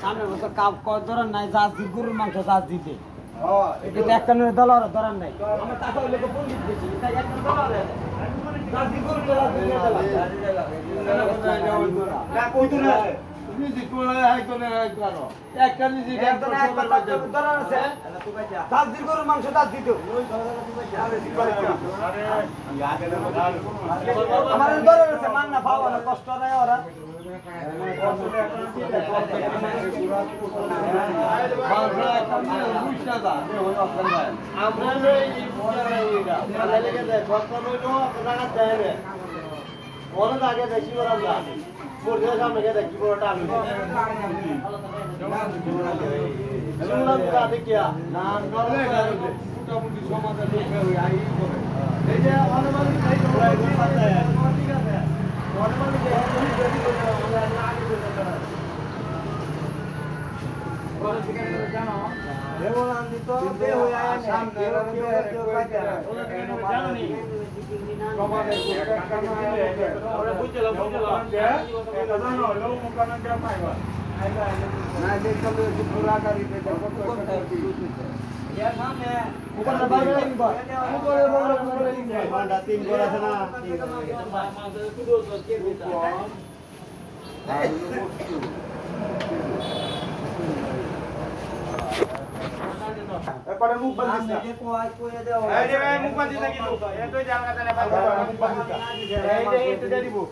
সামনে বছর কাপ ধরার নাই জাজ দি গরুর মাংস জাজ দিতে এটা একটা দলার ধরার নাই আমার টাকা হইলে তো পণ্ডিত বেশি তাই একটা দলার জাজ দি গরুর দলার না কইতো না তুমি যে কোলা হয়তো না করো একটা নিজে একটা দলার আছে জাজ দি গরুর মাংস জাজ দিতে ওই আমার দলার আছে মান না পাওয়া না কষ্ট নাই ওরা Pada muka balik. Muka balik lagi bu. Itu jangan kata lepas. Itu dari bu.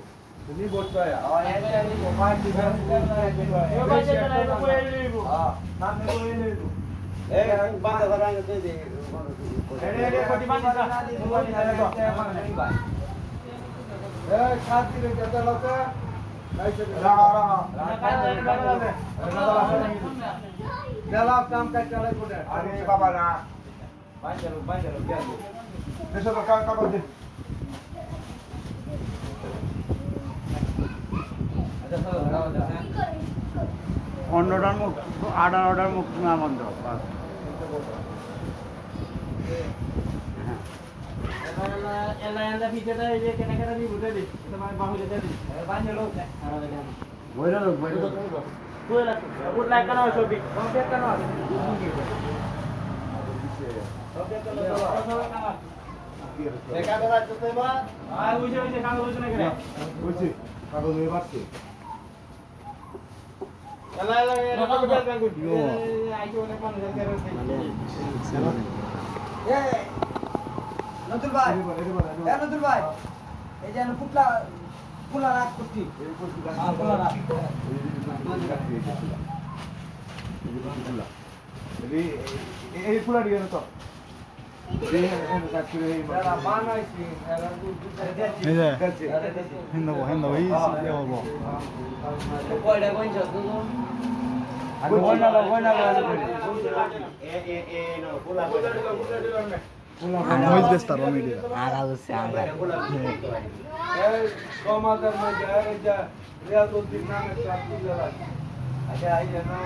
Ini bot saya. Oh ini bu. Mati kan. Yo baca kan itu bu ini bu. Nanti bu ini bu. bangga barang itu di. Ini pati mati sah. Khati le jata lata. Dalam काम का चले पुटे अरे बाबा ना बांजलो क्या दे देशो तो काम कर दे अच्छा सब लगाओ दे অন্যটার মুখ অর্ডার মুখ না বন্ধ বাস এলা ভিতরে এই যে কেন কেন দিব দে তোমার বাহুলে দে বাंजलो বইরা Kuela, kuela kana sobi. Sampai kan ada. Mereka berat tu tema. Ah, uje kamu uje nak kena. Uje. Kalau ni pasti. Kalau nak kerja kan good. Ayo nak pun kerja kerja. Eh. Natul bhai. Natul bhai. এই যে পুলা রাখ করছি পুলা রাখ এই পুলা দিয়ে তো Noise বেস্তার media আগা হচ্ছে আগা এই সমাজের মধ্যে এই যে রিয়াজউদ্দিন নামে চাকরি লাগে আচ্ছা এই যে না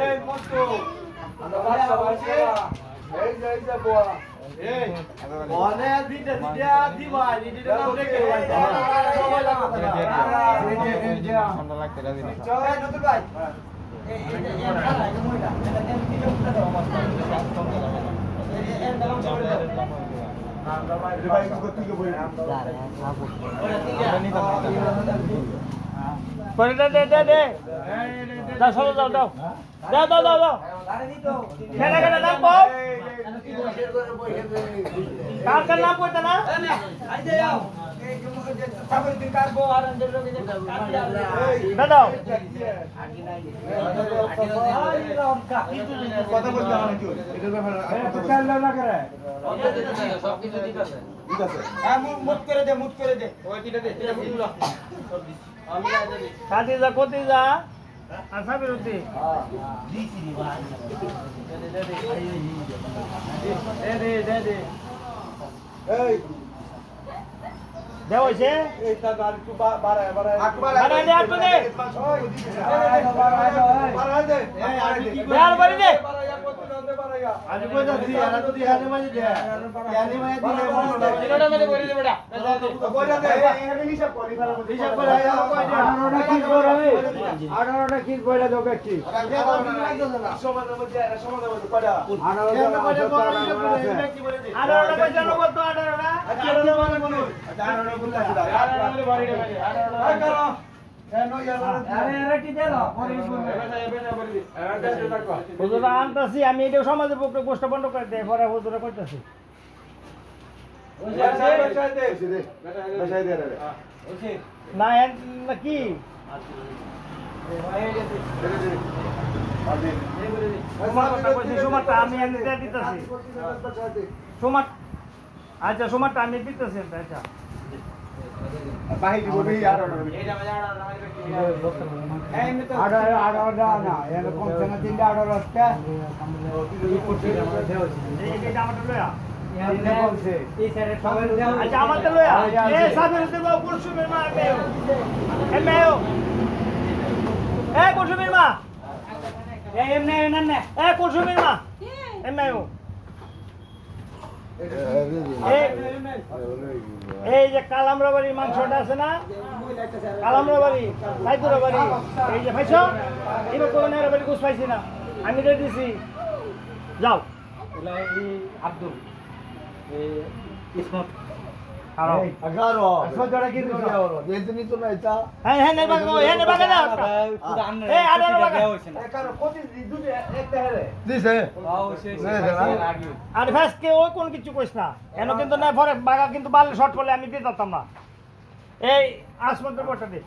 এই মতো এই যে boa এই বনে দিতে দিবা দিতে নাম রেখে ঠান্ডা লাগতে রাজি না চল নতুন ভাই এই খালা এই মইলা এটা তেল কিলো উঠে দাও আমার এই দাম করে দাও ভাই কত কি বই করে দে দাও সব দাও দাও আরে দি তো কেন নাম কও কার নাম কইতা না আই যাও সাবের দিন কাটবো আর আমাদের লোকে যে কাটি আর দাদা কথা বলতে আমার কি এটার ব্যাপারে চাল না করে সব কিছু ঠিক আছে হ্যাঁ মুট করে দে ওই তিনটা দে তিনটা মুড়লো আমি আজ দে কাটি যা কোতি যা আশা বিরতি দে এই দেও হইছে এইটা গাল একটু বাড়ায় বাড়ায় দে, একটু দে। বাড়ায় দে দেয়াল বাড়ি দে আজ কই যাচ্ছি এরা তো দিহানে মাঝে দে ইয়ানি মাঝে দিলে মনে তিনটা মধ্যে করে দে বেটা বইলা দে এখানে হিসাব করি হিসাব করে 18টা কিস বড় হবে 18টা কিস বইলা দাও ব্যক্তি সমাজের মধ্যে সমাজের মধ্যে কয়টা 18টা আঠারোটা পয়সা নেবো তো 18টা আরে এরা কি দিল হুজুর আনতাছি আমি এটা সমাজের পক্ষে গোষ্ঠ বন্ধ করে দেয় পরে হুজুরে করতেছি না না কি সোমারটা আমি দিতেছি সোমার আচ্ছা সোমারটা আমি দিতেছি আচ্ছা এরকম তিনটা 18টা আচ্ছা আমার তো লয়া এ সাবের উদ্দে বাবু কুলসুমের মা এমএও এ কুলসুমের মা এমনে এমনে এ কুলসুমের মা এমএও এই যে কালামরা বাড়ির মাংসটা আছে না কালামরা বাড়ি সাইদুরা বাড়ি এই যে পাইছ এবার কোন বাড়ি কুছ পাইছি না আমি রে দিছি যাও আব্দুল ইসমত খাও হ্যাঁ হ্যাঁ নে বাগো হ্যাঁ নে বাগা দাও এই আডার বাগা আর ফাসকে ওই কোন কিছু কইছ না এন কিন্তু না পরে বাগা কিন্তু বাল শর্ট পড়লে আমি দিতে পারতাম না এই আসমতের বড়টা দে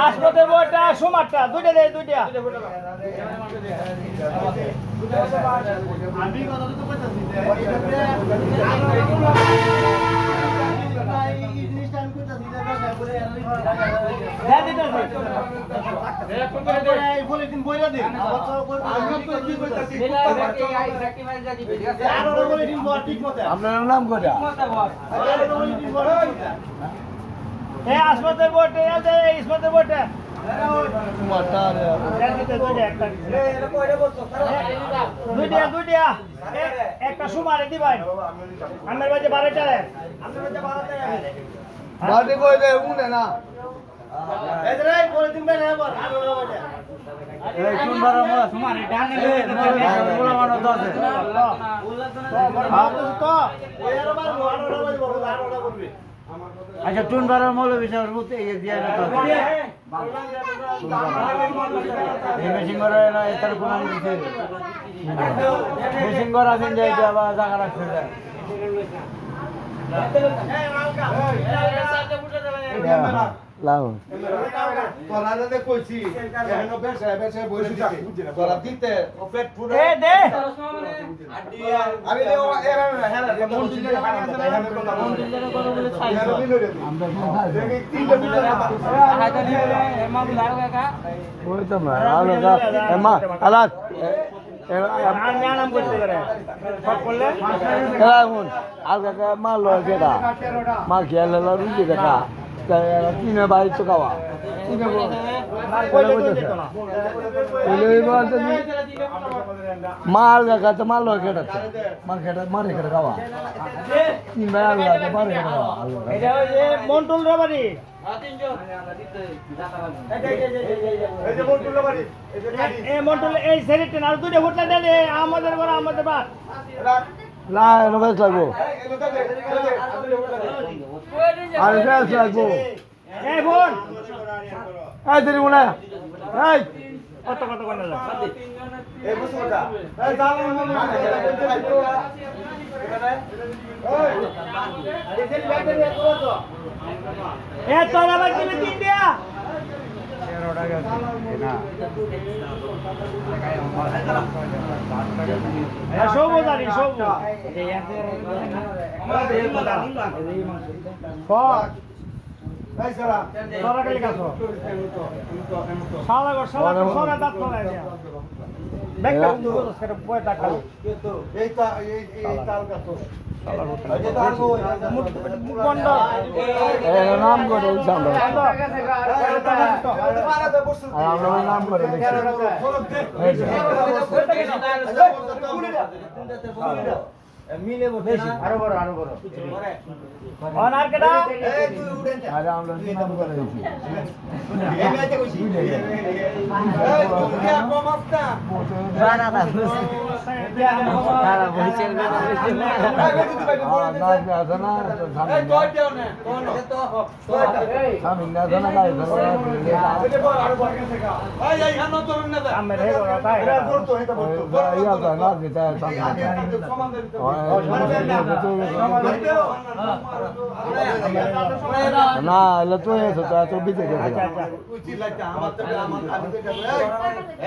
আসমতের বড়টা সোমারটা দুইটা দে দুইটা আমি কথা তো কইতাছি দে দিতে পলিথিন বইলা দে আপনার নাম কটা এই আসমতের বড়টা দে ইসমতের বড়টা দে দিতে দুইটা একটা দুইটা একটা সুমারে দিবাই আমার বাজে 12টায় বাড়ি কই দে উনে না এদরে পলিথিন বেলে আবার 18 বাজে এই কোন বার তোমার ডানে বলা মানো তো আছে আচ্ছা টুনবারের মৌলবী সাহেবের মধ্যে এই দিয়া না তো এই মেশিন করে না এটার কোন দিতে মেশিন করা দিন যাই আবার জায়গা রাখতে যায় লাও তোরা দে কইছি এখনো বেশে বইছি তোরা দিতে পেট পুরো এ দে আমি লে ও এরা না হেলা মন দিলে পানি আছে না মন দিলে কোনো বলে ছাই দেখি তিনটা মিলে হাতে নিয়ে এমা বুলার কাকা ওই তো না আলাদা এমা আলাদ নাম করতে পারে সব করলে এরা এখন আলগা মাল লয় যেটা মা খেয়ালে রুজি দেখা তিনে বাড়ি তো খাওয়া মাল দেখা তো মাল লয় খেটাচ্ছে মাল খেটা মারে খেটা খাওয়া তিন ভাই আলগা তো মারে খেটা খাওয়া এটা ওই যে মন্টুল রাবারি এই মন্টুল এই সেরিটেন আর দুইটা হোটলা দে আমাদের ঘর আমাদের বাদ না এনে বেশ লাগবো আর বেশ লাগবো এই বোন এই দেরি মনে এই কত কত কত এই বসে ওটা এই জানো না এ তোরা বাকি তিন দিয়া সব জানি সব এই সারা তোরা কালি কাছ শালা গো শালা সোনা দাঁত তোলা দিয়া ব্যাগটা বন্ধ করো সেটা বয় টাকা এই তাল গাছ মুখ বন্ধ নাম করে সামনে আর আমরা ওই নাম করে দেখছি মিলে বসে আরো বড় অনার কেডা আর আমরা নাম করে দেখছি এই মেয়েতে কইছি এই তুমি কম আসতা না তারা বলছে নাচ আছে না এই তোর দেও না কোন তো স্বামী না জানা গাই এটা বড় আরো বড় গেছে গা এই হানো তোর না দা আমি রে গো তাই এটা করতো এটা করতো না যেটা সমান দিতে না এলে তো এসে তো এত বিচে গেছে উচি লাগা আমার তো আমার আমি তো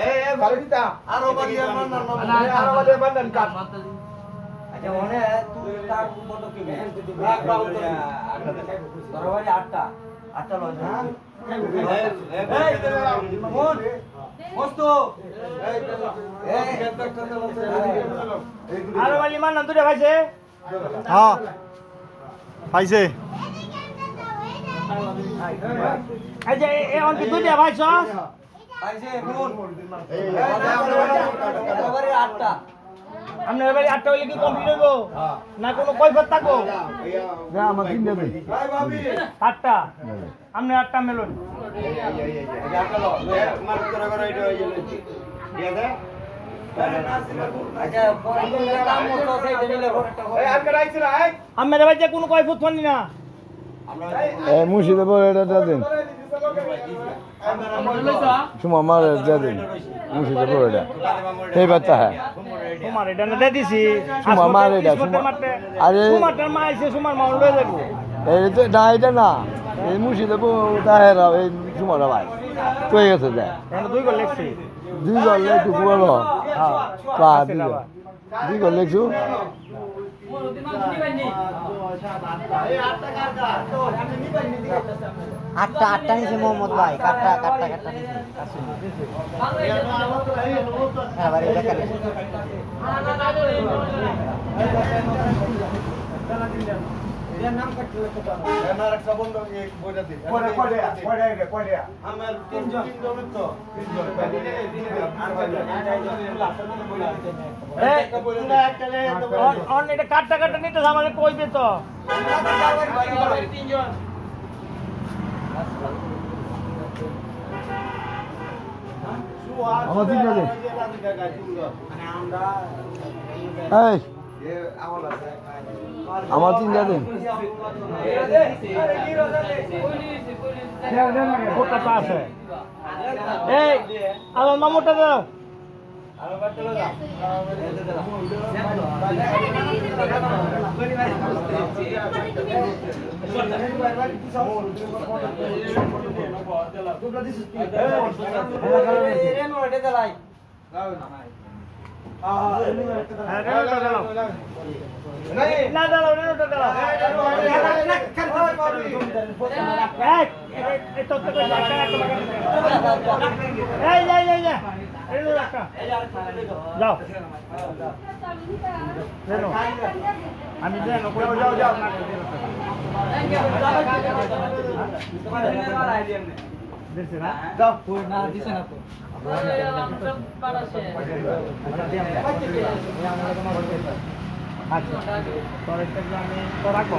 এই ভালোটা আরো বাড়িয়ে আরো বাড়িয়ে বান্ধন কাট আচ্ছা মনে তুই তার কত কি ব্যাগ রাউন্ড দরবারে 8টা লয় এই মন মস্ত আরো বালি মান না দুটা ভাইছে হ্যাঁ পাইছে এই যে এই অনকি দুটা ভাইছ আইছে মন দরবারে 8টা আপনার বাড়ি 8টা হইলে কি কমপ্লিট হইব না কোনো কৈফত থাকবো না আমার কিনে দে ভাই ভাবি 8টা আপনি 8টা মেলুন মার করে করে এটা হয়ে গেল দিয়া দে আচ্ছা পরে কাম করতে সেই দিলে ঘরটা এই আজকে রাইছিল আই আপনার বাড়িতে কোনো কৈফত ফানি না এ মুর্শিদে বড় এটা দেন সুমা মার দেন মুর্শিদে বড় এটা এই বাচ্চা হ্যাঁ তোমার এটা না দিয়ে দিছি সুমা মার এটা সুমা আরে সুমারটার মা আইছে সুমার মা লয়ে যাবো এই তো না এটা না এই মুর্শিদে তাহেরা এই সুমারা ভাই তো গেছে দেখ এটা দুই গো লেখছি দুই গল একটু বড় হ্যাঁ পা দুই গল লেখছু আটটা নিছে মোহাম্মদ ভাই কাটটা নিছে হ্যাঁ বাড়ি দেখা আমার একটা বন্ধু এক বইটা দি পড়ে আমার তিনজন তো তিনজন অন এটা কাটটা নিতে আমাদের কইবে তো আমার তিন দে এই আমার তিন দে কোটা তো আছে এই আমার মামুটা দাও না দাও রেনোটা দাও এই তো তো এই যা রেনো একটা যাও রেনো আমি রেনো যাও দিছে না দাও না দিছে না তো আচ্ছা তোর একটা আমি তো রাখো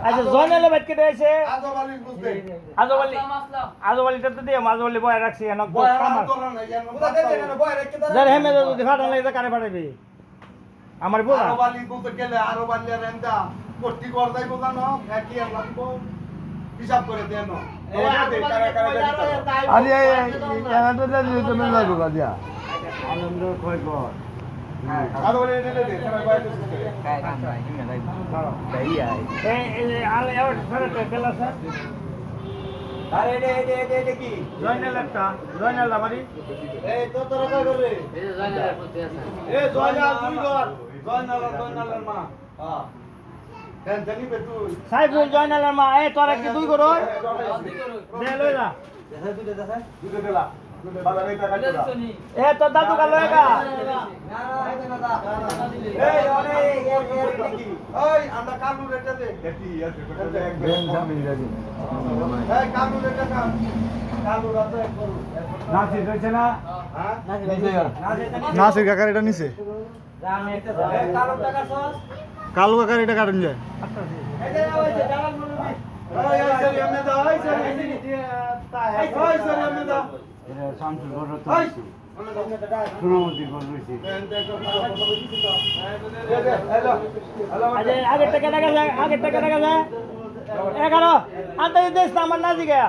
আচ্ছা জয়নালে বাদ কেটে আছে আজবালি বুঝতে আজবালিটা তো দিয়ে মাঝবালি বয় রাখছি এনক বয় কামার তোরা না জানো বুঝা দে না বয় রেখে দাও যার হেমে যদি ফাটান লাগে কারে ফাটাবি আমার বোঝা আরো বালি বলতে গেলে আরো বালি আর এন্দা পট্টি কর যাইব জানো একই আর লাগবো হিসাব করে দেন আরে এটা দিয়ে তুমি লাগো কাদিয়া আনন্দ কই কর আরো বালি দিলে দে সবাই বাইরে কাই কাম নাই হিমে লাগবে তাই আই এই আলে আর ফেরত গেলা স্যার আরে এটা কি জয়নাল একটা জয়নাল বাড়ি এই তো তোরা কই করে এই যে জানার প্রতি আছে এ জয়নাল তুই কর জয়নালের মা হ্যাঁ দেন জানি বে তুই সাইফুল জয়নালের মা এই তোরা কি তুই করো দে লই যা দেখা তুই দেখা দুটো দিলা দুটো বাবা এই টাকা দিলা এ তোর দাদু কাল লয়গা এই অরে কি ওই আমরা কালু রেটে দে দেখি আছে বেন জামিন জানি এই কালু রেটে কালু রাত এক করু নাসির হইছে না হ্যাঁ নাসির কাকার এটা নিছে আমি একটা কালো টাকা সস কালু কাকার এটা কাটুন যায় এই যে হইছে জালাল মুরুবি এই সরি আমি দাও এই সরি এই সরি আমি দাও এটা শামসুল গড় তো এই সুনামতি গড় রইছে আগে টাকা টাকা যায় আগে টাকা টাকা যায় 11 আনতে দেশ না আমার নাজি গয়া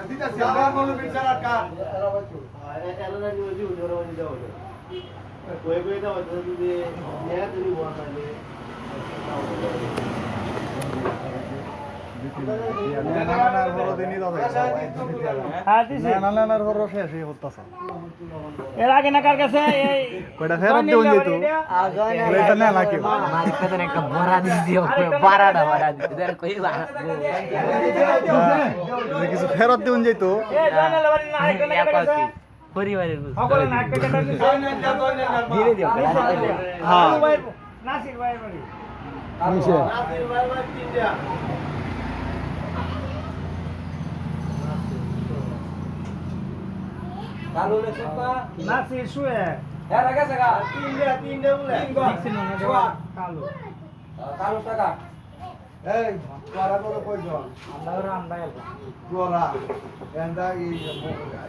দিতাছি আমার মনে বিচার কার হ্যাঁ দিছি এর আগে না কার কাছে এই কয়টা ফেরত দেউন যেত এটা না নাকি हमारे कदर एक बोरा दी दियो बारा दी इधर कोई बारा কিছু ফেরত দেউন যেত এ জয়নাল বাড়ি না আরেকটা টাকা কাছে পরিবারের গুলো সকলে না একটা টাকা দিছে ধীরে দিও হ্যাঁ নাসির ভাই বাড়ি নিছে কালো লেখা নাসির শুয়ে এর আগে জায়গা তিনটে বলে কালো কালো টাকা এই তোরা বড় কয়জন আমরা রামবাইল তোরা এন্ডা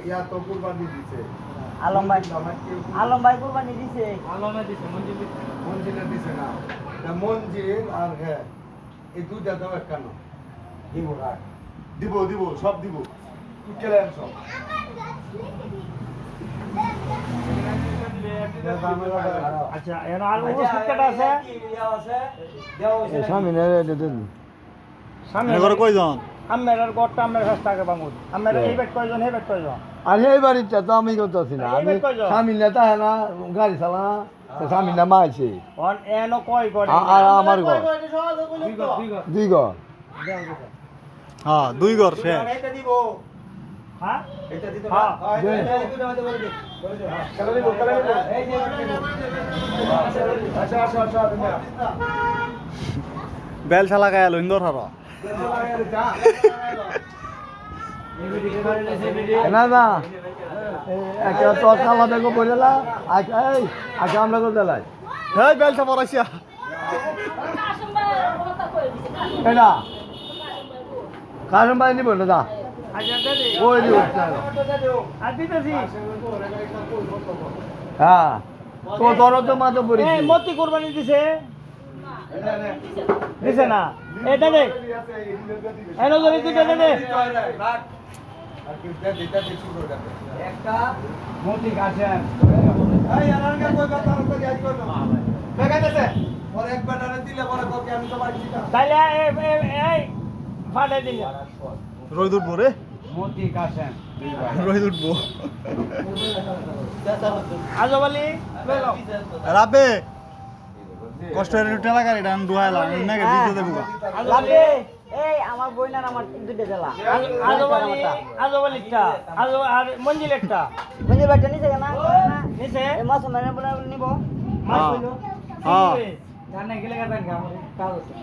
ইয়া তো কুরবানি দিছে আলম ভাই কুরবানি দিছে আলমে দিছে মঞ্জুর দিছে মঞ্জিলে দিছে না তা মঞ্জিল আর হ্যাঁ এই দুইটা দাও কেন দিব রাখ দিব সব দিব তুই কেলেন সব আচ্ছা এর আর উপস্থিত কাটা আছে কি ইয়া আছে দেও হইছে স্বামী না এটা দেন সামনে এবারে কয়জন আমের আর গড়টা আমের কাছ থেকে বাঙুর আমের এই বেট কয়জন এই বেট কয়জন আর এই বাড়িটা তো আমি করতেছি না আমি স্বামী না তাই না গাড়ি চালা না স্বামী না মাইছে অন এনো কয় করে আর আমার ঘর দুই ঘর হ্যাঁ দুই ঘর শেষ এটা দিব হ্যাঁ এটা দিতে হ্যাঁ। এই দুটো মধ্যে বলে দে কেন দিব এই যে আচ্ছা তুমি বেল শালা গায় লইন্দর হারা না না একে তো কালা দেখো বলেলা এই আগে আমরা করে দিলাই এই বেলটা পড়াইছিয়া এটা কারণ ভাই নিব না দা আচ্ছা দে ওই দিব আর দিতেছি হ্যাঁ তো তোর তো মাতো পড়ি এই মতি কুরবানি দিছে দিছে না এটা দে এনো যদি দিতে দে একটা মতি গাছেন এই আনারকে কই কথা তো যাই কই না দেখাইতেছে পরে এক বাটারে দিলে পরে কবি আমি তো বাড়ি দিতাম তাইলে এই ফাটে দিল রোদ উঠবো রে মতি গাছেন রোদ উঠবো আজবালি লইলো রাবে কষ্ট এর টেলা গাড়ি ডান দুহাইলা নাকি দিতে দেবো লাগে এই আমার বই না আমার দুইটা জেলা আজবালিটা আর মঞ্জিল একটা বুঝে বাটা নিছে না নিছে এই মাছ মানে বলে নিব মাছ হ্যাঁ। হইলো হ্যাঁ। জানে গেলে গাবেন আমার কাজ আছে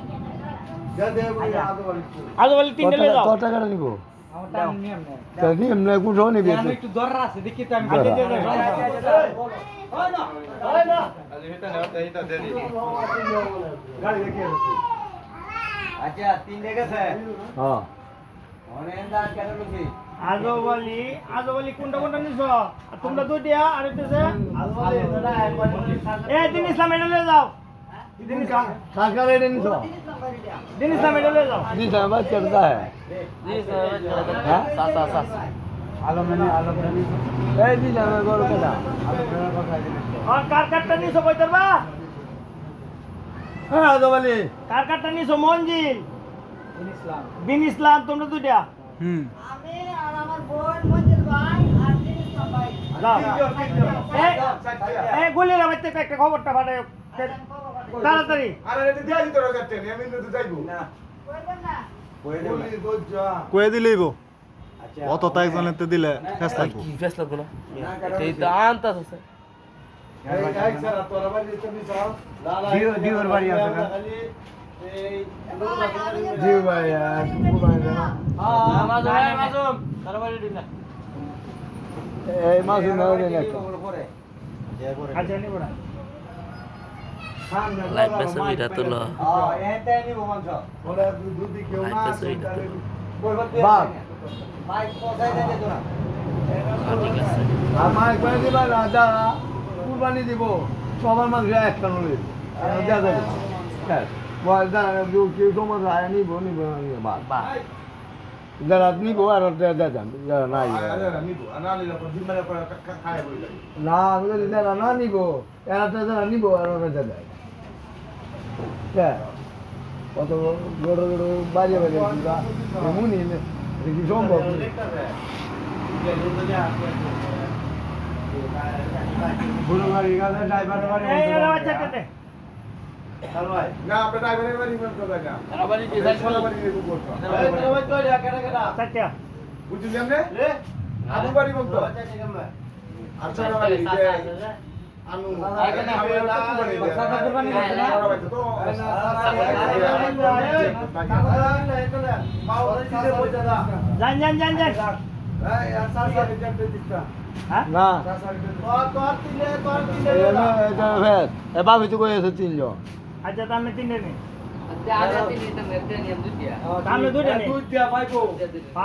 যা দে বলি আগে বলি আজবালি তিনটে লই যাও কত টাকা নিব আমার টাইম নিয়ম নেই তাই এমনি কোন সময় নিবি আমি একটু দররা আছে দেখি তো আমি দররা। গাড়ি দেখে আচ্ছা তিন গেছে হ্যাঁ অনেক দান কেন লুকি আজবালি কোনটা নিছো আর তোমরা দুইটা আর হইতেছে এই তিন ইসলাম এটা লই যাও জিনিস নাম কাকার এটা নিছ জিনিস নাম এটা লয়ে যাও জি স্যার বাচ্চা টা হ্যাঁ এই জি স্যার গরু কেনা আর কার কারটা নিছো কইতার বা হ্যাঁ দবালি কার কারটা নিছো মঞ্জিল বিন ইসলাম তোমরা দুইটা আমি আর আমার বোন মঞ্জুর ভাই আর জিনিস না ভাই যাও এই গুলি রে বাইতে একটা খবরটা পাঠাও তাড়াতাড়ি আরে এটা দিয়া দিতে রো যাচ্ছে আমি কিন্তু যাইবো না কইবেন না বলি গোজা কয়ে দিলেই অত তাই জানতে দিলে ফেস থাকবো কি ফেসলা গুলো এই তো আনতাছ আছে এই এক সারা তোরা বাড়ি তুমি যাও ডিওর বাড়ি আছে না এই ডিও ভাই কুকু ভাই না মাসুম তার বাড়ি দিন না এই মাসু না রে না আচ্ছা নিব না লাইভ ছবিটা তুলো এটাই নিব মাংস ওরা দুধি কেউ না লাইভ ছবিটা তুলো বাপ বাইক পৌঁছাই দেয় তোরা ঠিক আছে আমার করে দিবা রাজা কুরবানি দিব সবার মাঝে এক কানুলে যা যাবে হ্যাঁ বল দা কেউ তোমার রায় নিব বাপ বাহ যারা নিব আর যারা যান যারা নাই নিবো আনালি না দিমারে পড়া খায় বই লাগে না আমি যদি যারা না নিব এরা তো যারা নিব আর ওরা যা যায় হ্যাঁ কত বড় বড় বাজে বাজে এমনই কি সম্ভব বুড়ো গাড়ি গাড়ি ড্রাইভার গাড়ি এই এরা বাচ্চাটা দে না আপনি ড্রাইভারের বাড়ি কোন কথা না তার বাড়ি ডিজাইন ছোট বাড়ি নিবো করতে চাচা বুঝলি আমনে আবু বাড়ি বলতো আর ছোট বাড়ি আনু যান যান যান যান হ্যাঁ না এ বাবু তো কই আছে তিনজন আচ্ছা তাহলে তিনটে নেই তাহলে দুইটা নেই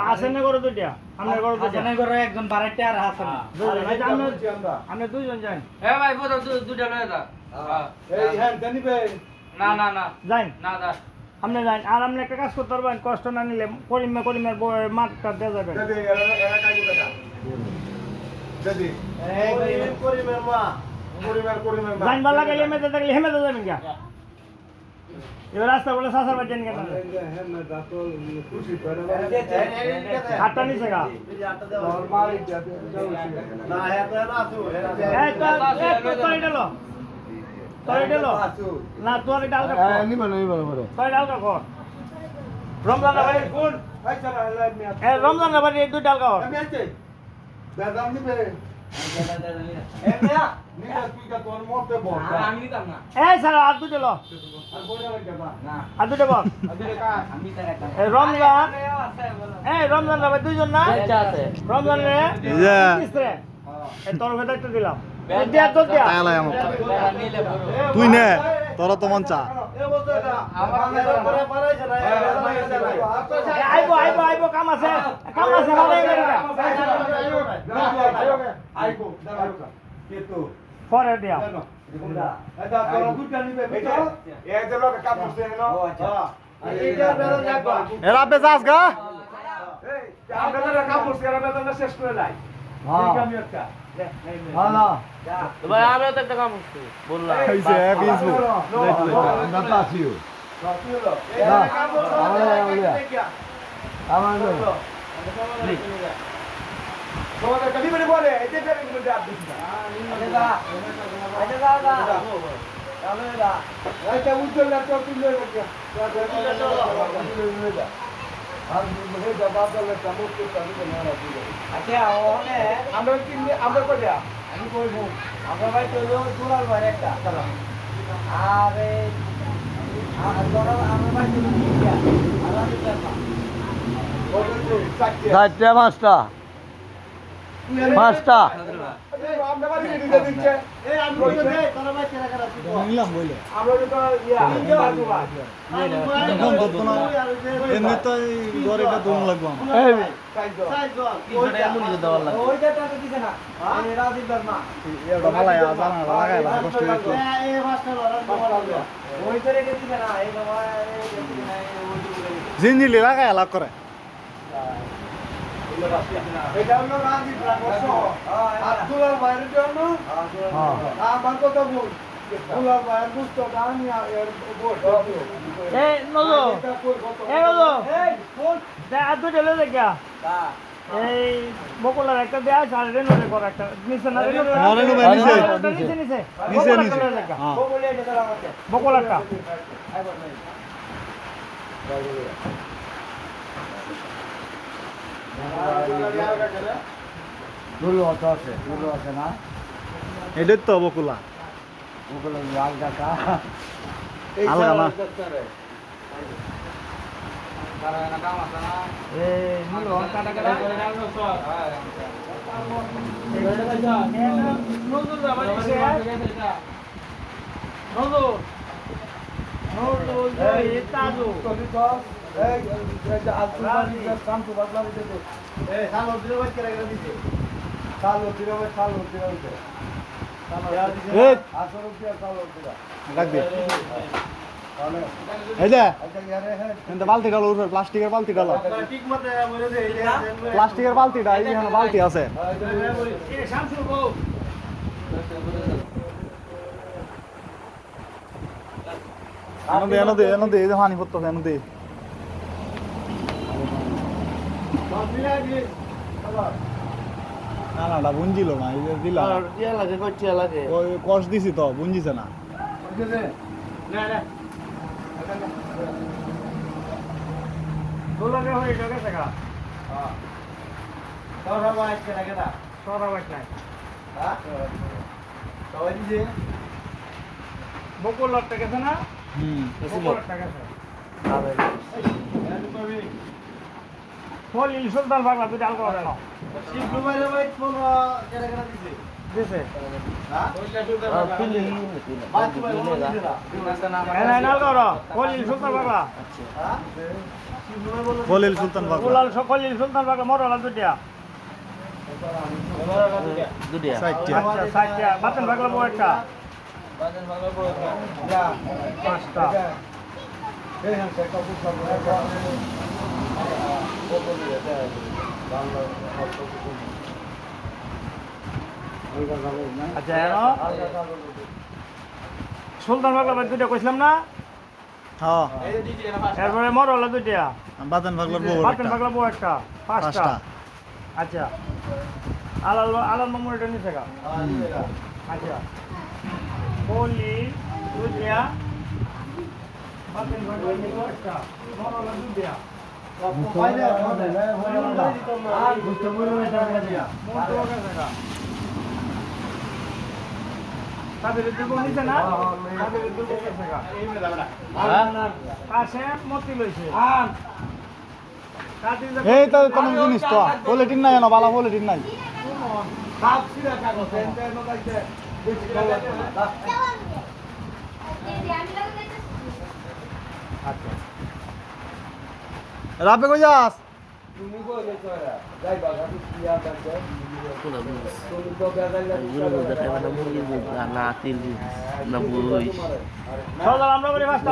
আসেন না করো দুইটা আমরা করো দুইটা করে একজন বাড়াইতে আর হাসান দুইজন আচ্ছা আমরা দুইজন যাই এ ভাই বড় দুটা লয়ে যা এই হ্যাঁ জানিবে না না না যাই না দা আপনি যাই আর আপনি একটা কাজ করতে পারবেন কষ্ট না নিলে করিমের মাঠটা দেওয়া যাবে দাদি এরা কাই কথা দাদি করিমের মা জান বালা গেলে হেমেতে থাকলে হেমেতে যাবেন কে এবার রাস্তা বলে সাসার বাজেন কেন হাতটা নিচে গা এই তো তরি ডালো না তোর ডাল কা নিব নিব করে তোর ডাল কা কর রমজান না ভাই কোন ভাই চলা এ রমজান না ভাই এই দুই ডাল কা আমি আইতে দাদা নিবে এ মেয়া নিবে তুই কা তোর মতে বল আমি নিতাম না এই সারা আর দুটো লো আর বইরা লাগে না আর দুটো বল আদিরে কা আমি তার একটা এই রমজান না ভাই দুইজন না আছে রমজান রে Yeah. কিসরে এই তোর ভেতর একটা দিলাম দিয়া তো দিয়া তাইলাই আমার তুই নে তোরা তো মন চা এ বলতো এটা আমার পরে পারাইছে না আইবো কাম আছে ভালোই করে আইবো দাঁড়াও কেতো পরে দিয়া এটা তোরা দুটা নিবে বেটা এই যে লোক কাম করছে হেনো এইটা বেরো লাগবা এরা বেজাস গা এই আমরা কাম করছে এরা বেতনটা শেষ করে লাই হ্যাঁ আমি একটা ভালো ভাই আমরা তো একটা কাম করছি বললাম খাইছে বিজু আমরা তো আছিও আমার তোমাদের কবি বলে বলে এতে ফেরে মধ্যে আপ দিছ এটা উজ্জ্বল না তো তুই লয়ে গেছ আর মুখে জবাব দিলে কামড় তো আমি না রাখি আচ্ছা ওখানে আমরা তিন আমরা কইয়া আমি কইবো আমরা ভাই চলো তোলার ভাই একটা আর আমরা ভাই চলো দিয়া আর আমি যাবা চারটা পাঁচটা 5টা আমরা বাড়ি দিয়ে দিচ্ছে এই আমি বলে দেই তোরা ভাই কেনা কেনা তুই নিলাম বলে আমরা তো ইয়া একদম ধরতো না এমনি তো এই গড়েটা দম লাগবো আমার ওইটা টাকা দিছে না এই রাজীব বর্মা এটা ভালো জানা লাগাই লাগে কষ্ট হইতো ওইটা রেখে দিছে না এই বাবা এই দিছে না জিনজিলি লাগাই লাগ করে এটা হলো রাজীব রামস আব্দুল্লাহ ভাইয়ের জন্য আমার কথা বল আব্দুল্লাহ ভাইয়ের বুঝতো আমি এর ভোট এই নজো এই ফোন দে আদু চলে দেখা এই বকুলার একটা দেয়া আছে আর রেনোরে কর একটা নিচে না রেনোরে রেনো ভাই নিচে। নিচে নিচে বকুলার নিচে চলে দেখা। হ্যাঁ বলে এটা তারা আমাকে বকুলারটা দুলো আছে না এটাই তো বকুলা ওগুলো লাল টাকা আলগা না এই নিলো কাটা কাটা নজর বাবা দিছে নজর নজর এই তাজু এই যে আব্দুল্লাহ কাম তো বদলা দিতে এই সালো দিলে বাদ করে দিতে সালো দিলে এই 800 রুপিয়া সালো দিলা রাখ দে তাহলে এই যে আচ্ছা ইয়ারে হ্যাঁ কিন্তু বালতি ডালো উপরে প্লাস্টিকের বালতি ডালো ঠিক মতে বলে দে এই প্লাস্টিকের বালতিটা এইখানে বালতি আছে এই শামসুর বউ এনে দে এই যে হানি করতেছে এনে দে না না এটা বুঞ্জিল না এই যে দিলা ওই কষ দিছি তো বুঞ্জিছে না না না দোলকে হয়ে গেছে টাকা তোরা ভাই কেনা কেনা সরা বাট নাই হ্যাঁ সবাই দিছে বকুলার টাকা আছে না হুম বকুলার টাকা আছে ফল সুলতান বাংলা তুই ডাল করে না শিবলু ভাই ভাই ফোন কেনা কেনা দিছে দিছে হ্যাঁ বাচ্চা ভাই বলে দিছে না এনা নাল করো ফল সুলতান বাংলা হ্যাঁ শিবলু ভাই বলে খলিল সুলতান বাগলা বকুলার সকল সুলতান বাংলা মরলা দুটিয়া সাইটটা আচ্ছা সাইডটা বাতন বাংলা বউ একটা ইয়া পাঁচটা এই হ্যাঁ সে কত সব আচ্ছা এনো সুলতান বাংলা বাদ দুটিয়া কইছিলাম না হ্যাঁ এরপরে মরলা দুটিয়া বাতান বাগলার বউ বাতন একটা বাংলা বউ একটা পাঁচটা পাঁচটা আচ্ছা আলাল আলাল মামুর এটা নিচে গা আচ্ছা বলি দুটিয়া বাতন বাংলা বউ একটা মরলা দুটিয়া তাদের দুটো নিচে না তাদের দুটো নিচে গা পাশে মতি লইছে এই তো কোন জিনিস তো পলিটিন নাই না বালা পলিটিন নাই সাপ সিরা কাগজ এন্টার নো গাইছে বেশি কাগজ আচ্ছা রাবে কই যাস তুমি কইলে তোরা যাই বাবা তুই ইয়া করতে তুমি তো সকাল আমরা বাড়ি পাঁচটা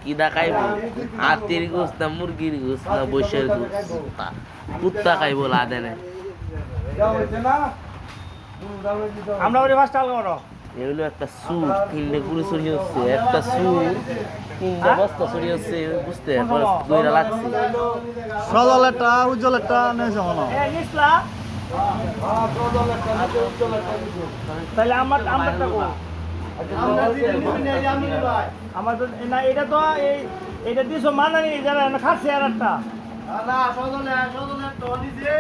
কিনা খাইব হাতির গোস না মুরগির গোস না বৈশের গোস কুত্তা খাইব লাদেনে যাও হইছে না তুমি দাও দিতে আমরা বাড়ি পাঁচটা আলগা এগুলো একটা সুর তিনটে গুলি সরিয়ে হচ্ছে একটা সুর তিনটে বস্তা সরিয়ে হচ্ছে বুঝতে দইরা লাগছে সজল একটা উজ্জ্বল একটা নেছে মনে এ নিসলা তাহলে আমারটা কো আমরা দিতে নিবি না আমি ভাই আমার তো না এটা তো এই এটা দিছো মানানি যারা খাচ্ছে আর একটা না সদলে টনি যে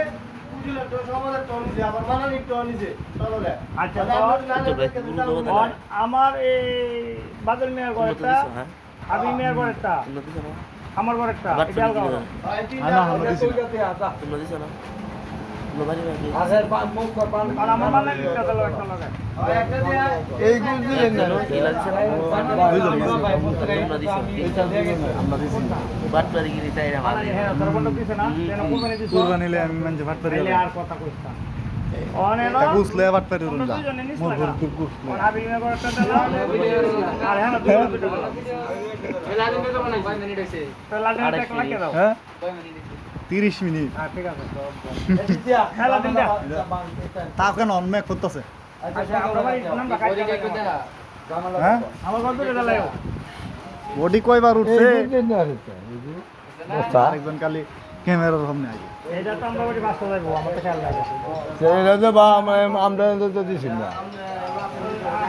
পুজিলে তো সমাজের টনি যে আবার মানানি টনি যে সদলে আচ্ছা তো আমার এই বাদল মেয়ের ঘর একটা হ্যাঁ আবি মেয়ের ঘর একটা আমার ঘর একটা আবার এটা আলগা করো। তোমরা দিছো না বাড়ি বাড়ি আজের পান মুখ কর পান আর আমার মানে একটা দল একটা লগে এই গুলো দিলেন না কি লাগছে তোমরা দিছো আমরা দিছি বাটপারি গিরি তাই না মানে হ্যাঁ তোর বন্ধ দিছে না যেন কোরবানি দিছো কুরবানি নিলে আমি মানে ভাত পারি তাইলে আর কথা কইতাম অনে না তা গুছলে ভাত পারি তোমরা রুন্দা দুইজনে নিস মোর লাগা ঘর গুছ আর আবি না করে একটা দল আর হ্যাঁ না দুইজন দুটো দল তো লাডে একটা লাগে দাও হ্যাঁ 30 মিনিট হ্যাঁ ঠিক আছে দিয়া খেলা দিন দিয়া তা কেন অনমেক করতেছে আচ্ছা আমরা বাড়ি নাম কাটতে হ্যাঁ আমার কত টাকা লাগবে বডি কয়বার উঠছে এই দিন না হচ্ছে এই যে বস্তা একজন খালি ক্যামেরার সামনে আগে এটা তো আমরা বাড়ি বাসতে যাবো আমার তো খেয়াল লাগে সেটা যে বা আমরা তো দিছি না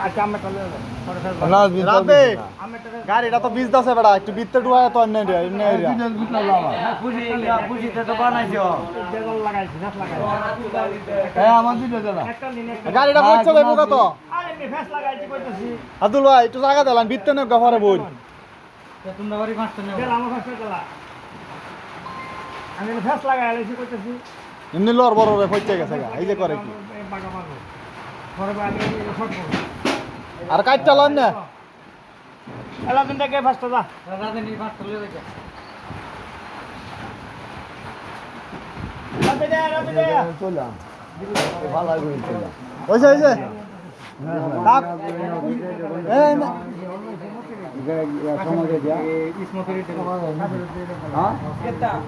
আচ্ছা আমরা চলে যাবো না রাবে আমি টাকা গাড়িটা তো বিজ দাসে বেড়া একটু বিত্তে ডুয়ায় তো অন্য এরিয়া এমনি এরিয়া বুঝিতে তো বানাইছো বেগল লাগাইছি নাচ লাগাইছি হ্যাঁ আমার দিতে দাও একটা দিন একটা গাড়িটা পড়ছে যাইব কত আরে আমি ফেস লাগাইছি কইতাছি আব্দুল ভাই একটু জায়গা দিলাম বিত্তে নে গফরে বই তোমরা বাড়ি মাস্টার নেও গেল আমার ফেস লাগা আমি ফেস লাগাইছি কইতাছি এমনি লর বড় রে পড়ছে গেছে গা এই যে করে কি বাগা বাগা পরে আমি শর্ট করব আর কাটটা লন না এলা দিন থেকে ফাস্ট যা রাতে নি মাস্টার লয়ে যাও রাতে দে চলাম ভালো করে চলাম হইছে হইছে কাক এই না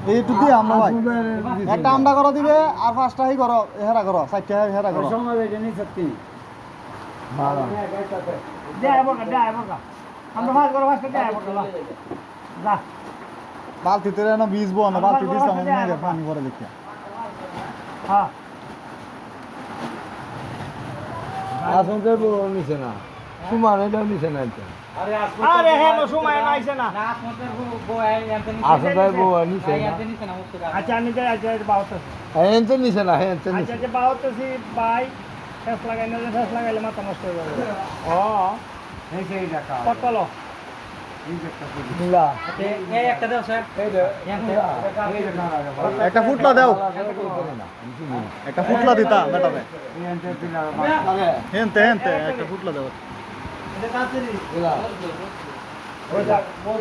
এই একটু দিয়ে আমরা ভাই একটা আমটা করো দিবে আর পাঁচটা হি করো হেরা করো চারটা হেরা করো সময় এটা নি সত্যি ভালো দে আইবো আমরা ফাস্ট করব ফাস্ট দে আইবো যা বালতিতে না বীজ বো না বালতি দিস না পানি ভরে লিখে হ্যাঁ আসলে বড় নিছে না সুমান এটা নিছে না আরে আরে হ্যাঁ নো সময় নাইছে না আপনাদের বই এনতে নি আসলে বড় নিছে না এনতে নি না মুক্ত আচ্ছা আমি যাই আচ্ছা বাউতাছি হ্যাঁ তো নিছে না হ্যাঁ তো আচ্ছা নিছে যে বাউতাছি ভাই ফেস লাগাইলে মাথা নষ্ট হয়ে যাবে ও এই সেই দেখা কত লো না এই একটা দাও স্যার এই দাও এই দেখা একটা ফুটলা দাও একটা ফুটলা দিতা বেটাবে হেনতে হেনতে একটা ফুটলা দাও এটা কাছেরি এলা ওই যা মোজ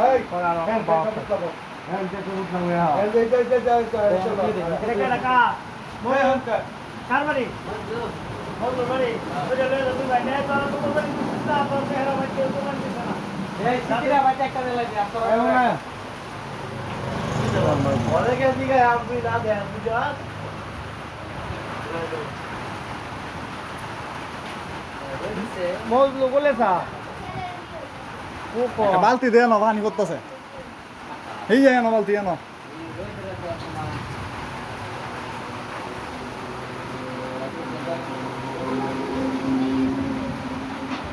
এই করার হ্যাঁ যেটা উঠলাম হ্যাঁ এটা কে রাখা মই হন্তা কার বাড়ি মোর বাড়ি ওই যে লয়ে তুই ভাই নে তোর তো বাড়ি দিছিস না তোর চেহারা ভাই কেউ তো মানছিস না এই সিটিরা বাচ্চা একটা দিলা দি আপনারা ঘরে গিয়ে দিকে আপনি না দেন বুঝা মোজ লোগলে সা ও কো একটা বালতি দে না পানি করতেছে এই যায় না বালতি না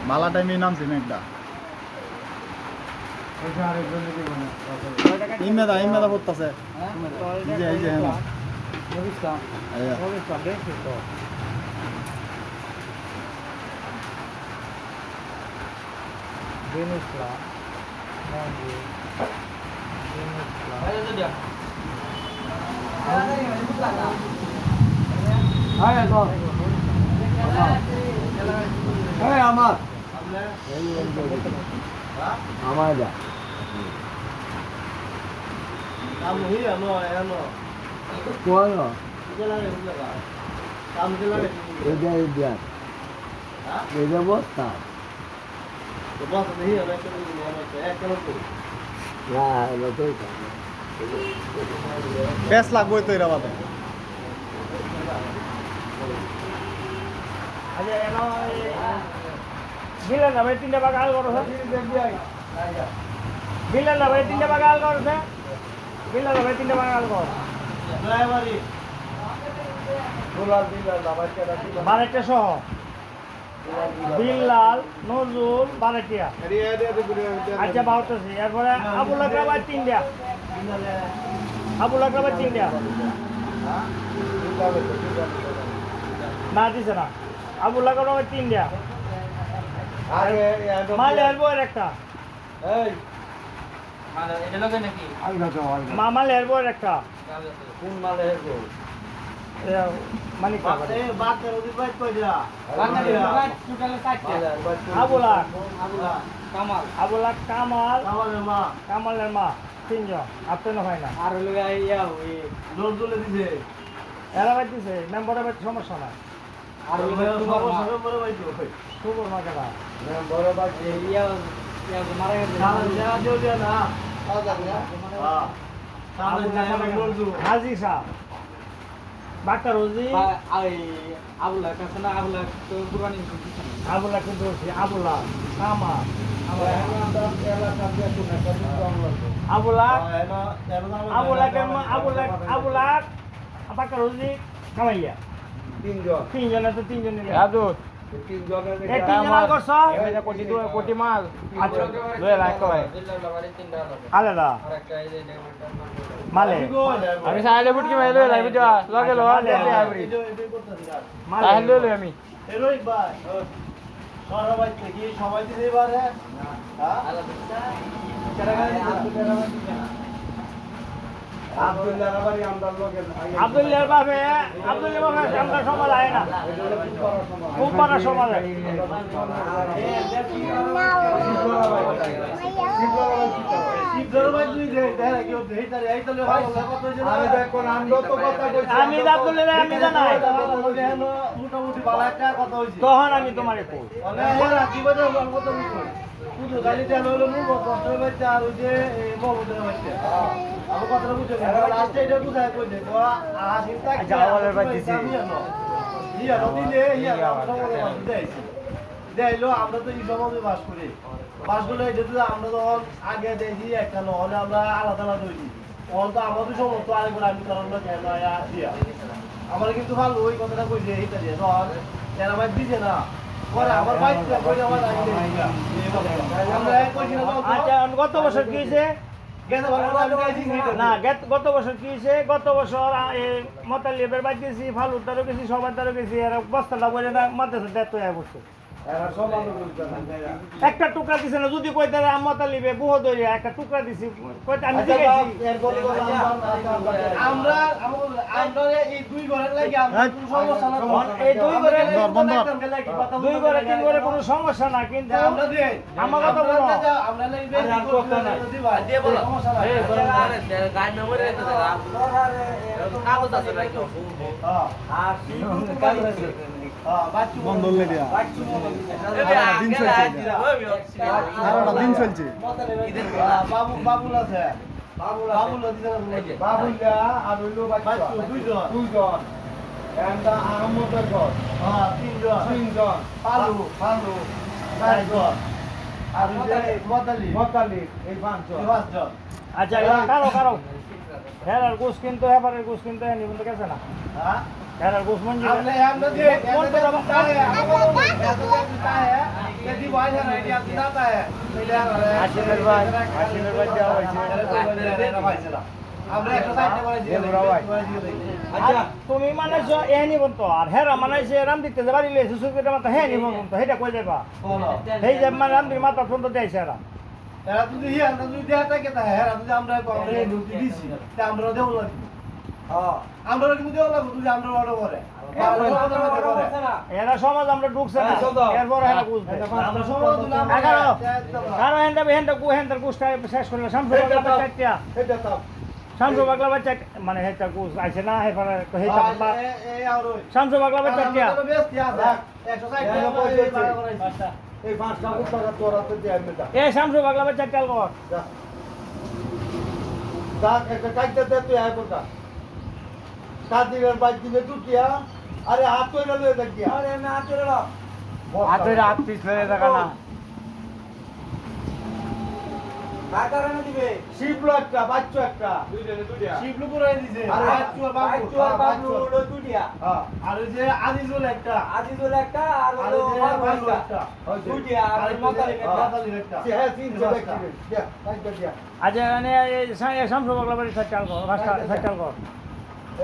মালা টাইমে নামছি মেঘটা ইমেদা করতেছে এই যে হ্যাঁ হ্যাঁ তো এই আমার আমার যা কোন এটা এটা এটা বস্তা না এটা তো বেশ লাগবে তো এরা বাদে আজ এনো বিলে না ভাই তিনটা বাগাল করো বিলে না ভাই তিনটা বাগাল করছে বিলে না ভাই তিনটা বাগাল কর বারেটা সহ বিল্লাল নজরুল বারেটিয়া আচ্ছা বাউতাছি এরপরে আবুল আকরাবাদ তিনটা আবুল আকরাবাদ তিনটা না দিছে না আবুল আকরাবাদ তিনটা মাল এরপর একটা এটা লগে নাকি আলগা তো মামাল এরপর একটা কোন মালে হেরবো মানিক এ বাচ্চার ওদিক বাইট কইরা টোটালে 4টা আবুলা কামাল আবুলা কামাল আমাদের মা কামালের মা 3 জন আপনি হয় না আর হলো ইয়া ওই নজরুলে দিছে এরা বাইর দিছে মেম্বারের বাইর সমস্যা না আর হলো তোমার মা বড় বাইট কই খুব মজা না বড় বাদ ইয়া ইয়া মারা গেছে সারা দেয়া দিও না হ্যাঁ সামনে যায় নজরুল হাজি সাহ বাক্কা রোজি আবুলা কাছে না আবুলা তো পুরানি আবুলা কিন্তু আবুলা কামাল আবুলা আবুলা বাক্কা রোজি কামাইয়া 3 জন 3 জন তো 3 জন নিলে 3 জনের এই 3 জন আর করছ কোটি মাল আচ্ছা 2 লাখ কয় আলাদা মালে আমি সাইলে ফুটকি মাইলো লাইভ যা লগে লগে আইবরি তাহলে লই আমি এরই ভাই সবাই থেকে সবাই দিতে পারে হ্যাঁ আব্দুল্লাহ রাবারি আমদার লগে আব্দুল্লাহর বাপে আমরা সমাজ আয় না খুব বড় সমাজ আয় আমি আব্দুল্লাহ আমি জানাই মোটামুটি ভালো একটা কথা হয়েছে তখন আমি তোমারে কই শুধু গাড়িটা হলো মূল কষ্ট বাচ্চা আর ওই যে মহম্মদের বাচ্চা আমার কথাটা বুঝে লাস্টে এটা বুঝায় কইছে তো চিন্তা জাওয়ালের বাচ্চা দেইলো আমরা তো ইসলামে বাস করি বাস করলে এটা তো আমরা তখন আগে দেখি একটা নহলে আমরা আলাদা আলাদা হইছি তখন তো আমাদের সমস্ত আরেকবার আমি কারণ দিয়া আমার কিন্তু ভালো ওই কথাটা কইছে এইটা দিয়ে তখন এরা ভাই দিছে না পরে আমার বাইক করে আমার আমরা কইছি না আচ্ছা গত বছর কি হয়েছে গেছে ভালো আমি চাইছি না গত বছর কি হয়েছে গত বছর মতালিবের বাদ দিয়েছি ফালুর দ্বারও গেছি সবার দ্বারও গেছি এরা বস্তাটা বলে না মাদ্রাসা দেয় তো বছর এরা সব আলো করতে একটা টুকরা দিছে না যদি কইতে মতালিবে বহু দরিয়া একটা টুকরা দিছি কইতে আমি দিয়েছি আমরা আমরা এই দুই ঘরের লাগি আমরা কোনো সমস্যা না এই দুই ঘরে দুই 2 ঘরে 3 ঘরে কোনো সমস্যা না কিন্তু আমরা দেই আমার কথা বলো আমরা লাগি বেশি কথা নাই দিয়ে বলো সমস্যা নাই গাড়ি নম্বর রেখে দাও কাগজ আছে রাখো হ্যাঁ আর বাচ্চু বন্ধ হয়ে দিয়া দিন চলছে বাবু বাবুল আছে বাবুল বাবুল্লা আর হইলো বাচ্চা দুইজন এন্ড আহমদের ঘর হ্যাঁ তিনজন 3 জন পালু চারজন আর মতালি মতালি এই 5 জন পাঁচজন আচ্ছা কারো হেরার গোস কিন্তু হেপারের গোস কিন্তু এনি বন্ধ গেছে না হ্যাঁ হেরার গোস মঞ্জি আমরা দিয়ে কোন কথা है यदि भाई है रेडी आप दिखाता है হাসিমের ভাই দেওয়া হয়েছে আমরা একটা সাইড করে দিয়ে আচ্ছা তুমি মানাইছো এ নিবন তো আর হেরা মানাইছে রাম দিতে যাবারি লে সুসুকের মাথা হে নিবন তো হেটা কই যাবা এই যে মানে রাম দি মাথা ফোন তো দেইছে এরা এরা তুই হিয়া না তুই দেখাতা কেতা হেরা তুই আমরা করে ঢুকি দিছি তে আমরা দেও লাগি হ্যাঁ আমরা কিন্তু দেও লাগি তুই আমরা অর্ডার করে এরা সমাজ আমরা ঢুকছে না এরপর হেরা বুঝবে আমরা সমাজ না 11 কারো হেন্ডার গুছটা শেষ করলে শামসু বাগলা বাচ্চা এটা তো শামসু বাগলা বাচ্চা মানে হেটা গুছ আইছে না হেফারে হেটা এই আর ওই শামসু বাগলা বাচ্চা বেশ কি আছে 160 এই 5টা টাকা তোরাতে দিয়ে আমি দা এ শামসু বাগলা বাচ্চা চাল কর দা একটা কাইতে দে তুই আয় কোথা কাদিরের বাইক দিলে দুটিয়া আরে হাত ধরে লয়ে দেখিয়া আরে না চলে লো হাত পিছ ফেলে দেখা না কাকারে না দিবে শিবলো একটা বাচ্চা একটা শিবলু পুরাই দিছে আরে বাচ্চু আর বাবলু ওটা দুটিয়া হ্যাঁ আর ওই যে আজিজুল একটা আজিজুল একটা আর আর হলো ওই যে মারুফ মারুফ একটা একটা দুটিয়া আর মতালিব একটা মাতালি একটা হ্যাঁ তিন ব্যক্তি দিয়া কাইতে দিয়া আজ মানে এই শামসু বাগলা বাচ্চা চাল কর ভাষা চাল কর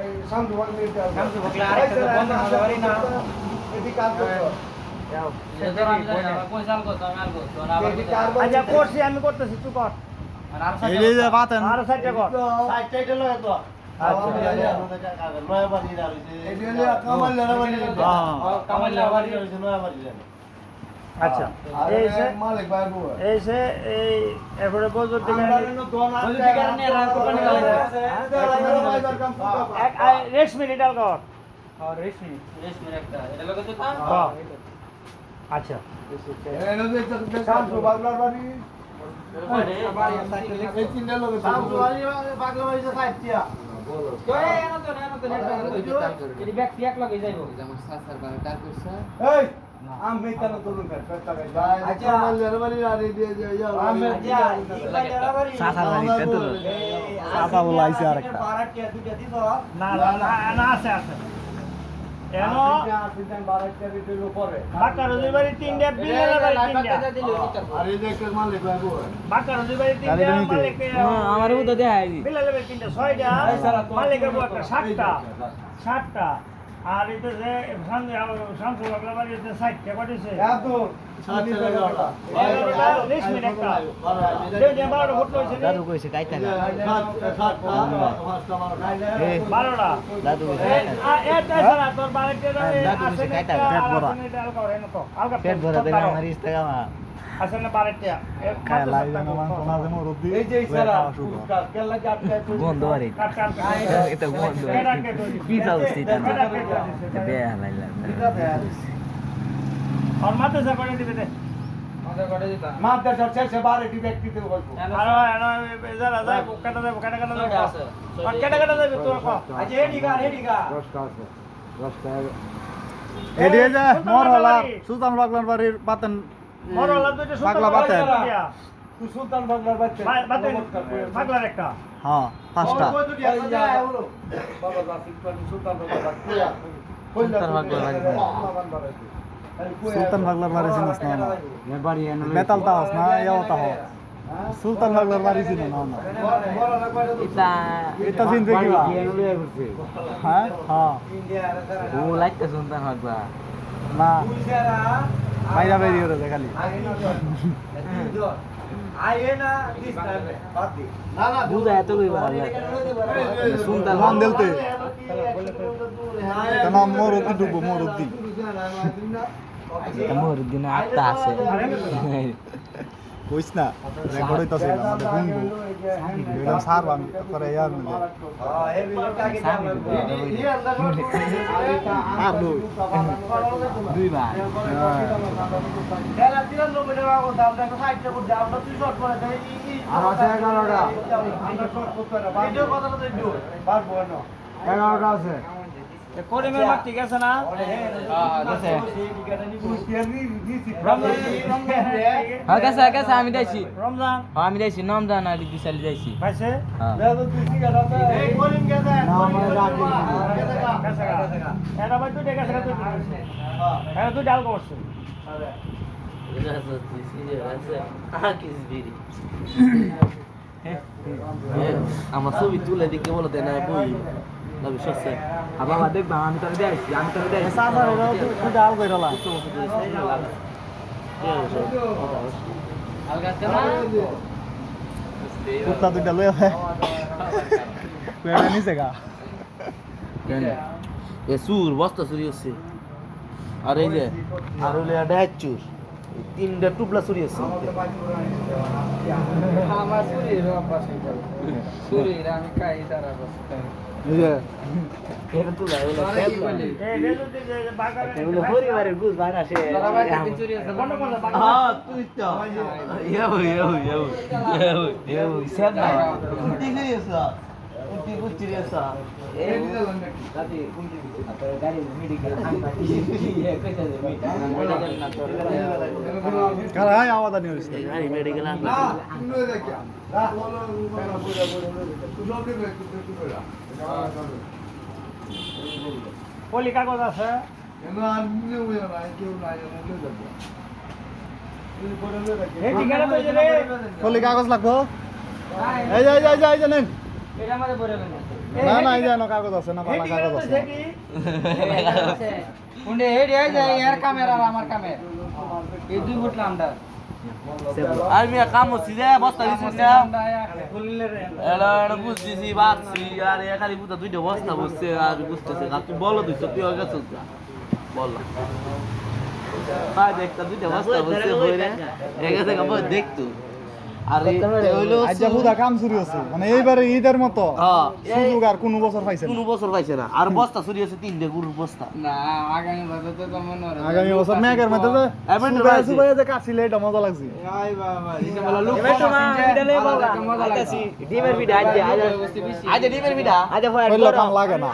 এই সামনে ভাগ নিয়ে যাও শামসু বাগলা আরেকটা তো বন্ধ হতে পারি না এদিকে কাজ করো এদিকে কার আচ্ছা করছি আমি করতেছি তুই কর এই যে বাতেন আর সাইডটা কর সাইড সাইডে লয় তো এটি হলো কামাল্লারা বাড়ি আচ্ছা আর এই যে মালিক ভাই বউ এই যে এই এরপরে বজর দিকে রেশমি রিটাল কর আচ্ছা এনে যে শামসু বাগলার বাড়ি এই তিনটা লোক শামসু বাড়ি বাগলার বাড়ি যে সাইটিয়া এই আমি তার তুলুন কর আচ্ছা মাল্লার বাড়ি আর এই যে যাও আমি সাসার বাড়িতে তো সাসা বলা আইছে আরেকটা না না আছে আছে এনো বাক্কা রোজের বাড়ি তিনটা বিলের বাড়ি তিনটা আর এই যে একটা মালিক ভাই বউ বাক্কা রোজের বাড়ি তিনটা মালিক আমারও তো দেখাই বিলের বাড়ি তিনটা ছয়টা মালিকের বউ একটা সাতটা আর এটা যে শামসু বাগলা বাড়ি যে সাইডটা কটিছে এত সানি টাকা রেশমি একটা যে 12টা ভোট লইছে দাদু কইছে কাইতা না 12টা দাদু কইছে এটা সারা তোর বাড়িতে দাদু কইছে কাইতা পেট ভরা দেবে আমার ইস্তাগামা আসলে বাড়িতে খায় লাগে না মাংস না যেন রুদি এই যে সারা কেলা জাটকা বন্ধ আরে এটা বন্ধ পিজা উস্তিতা বে হালাইলা আর মাতে যা করে দিবে দে মাদ্দা চর্চা বারে দি ব্যক্তিতে গল্প আর যারা যায় কাটা যাবে কাটা যাবে তোর কো আচ্ছা এডিগা 10টা আছে এডিয়ে যা মর হলা সুলতান বাগলার বাড়ির পাতেন মরলা দুইটা পাগলা বাতেন তুই সুলতান বাগলার বাচ্চা বাতে পাগলার একটা হ্যাঁ পাঁচটা সুলতান বাগলার বাড়ি চিনিস না বেতাল তাস না ইয়াও তাহ সুলতান বাগলার বাড়ি চিনি না এটা চিনতে কি হ্যাঁ হ্যাঁ ও লাইতে সুলতান বাগলা না বাইরা বাইরি করে খালি বুঝা এত লই সুলতান মান দেলতে কেন মরুদ্দি ডুবো মরুদ্দি মরুদ্দিন আত্মা আছে কইস না রেকর্ড হইতাছে আমাদের শুনবো এরকম সার বান করে ইয়ার মধ্যে আর দুইবার আর আছে 11টা আছে করিমের মাঠ ঠিক আছে না গেছে আমি যাইছি রমজান আমি যাইছি নমজান আর বিশাল যাইছি ভাইছে এটা ভাই তুই দেখে এটা তুই ডাল করছিস আমার ছবি তুলে দিকে বলো দেয় না বই বাবা দেখবা আমি তোরে দেইছি সাসার তুই ডাল কইরালা কুত্তা দুইটা লই আয় কইরা নিছে গা এ সুর বস্তা চুরি হচ্ছে আর এই যে আর হইলে ডাইট চুর তিনটা টুপলা চুরি হচ্ছে আমার শরীর শরীর আমি খাই সারা এই যে এটা তুলা এগুলো এগুলো পরিবারের গুজ ভাই আসে হ্যাঁ তুই তো সেব না উল্টি গিয়েছ উল্টি কুচি গিয়েছ কারা আয় আওয়াজ আনি হইছে গাড়ি মেডিকেল আসবে পলি কাগজ আছে এই ঠিকানা তো যে কলি কাগজ লাগবো এই যাই যাই যাই জানেন এটা আমাদের বলে না না না এই জানো কাগজ আছে না পালা কাগজ আছে উন্ডে হেডি আই যায় এর ক্যামেরা আর আমার ক্যামেরা এই দুই ফুট লাম্বা আমি কাম হচ্ছি যে বস্তা দিচ্ছি না বুঝ দিছি বাঁচছি আর খালি বুঝা দুইটা বস্তা বসছে আর বুঝতেছে তুই বলো তুই সত্যি হয়ে গেছ বল দেখতা দুইটা বস্তা বসছে বইরে এগেছে দেখতো আর হইলো আজ হুদা কাম শুরু হচ্ছে মানে এইবারে ঈদের মতো সুযোগ আর কোনো বছর পাইছে কোনো বছর পাইছে না আর বস্তা চুরি হচ্ছে 3টে গরুর বস্তা আগামী বছর মেঘের মধ্যে যে সুবাই যে কাটছিল এটা মজা লাগছে ডিমের পিঠা আজ ডিমের পিঠা আজ কইলা কাম লাগে না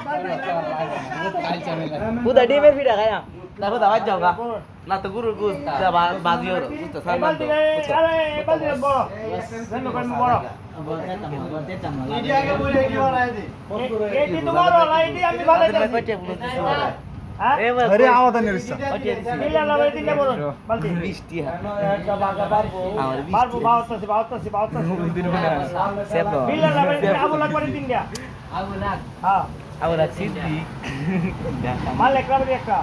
বুদা ডিমের পিঠা খায়া দেখো দাবাই যাও গা না তো গরুর গোস বাজিও বুঝতে এই বালতি বড় জানো কোন বড় ইডি আগে বলে কি বানাই দে এটি তোমার লাইটি আমি বানাইতেছি হ্যাঁ আরে আওয়াজ আনে রিসা মিলা লাগাই দিলে বড় বালতি বৃষ্টি একটা বাগা পারবো আমার বারবো বাউতাছি মিলা লাগাই দিলে আবু লাগবে তিনটা আবু লাগ হ্যাঁ আবার সিদ্ধি মাল একবারে একটা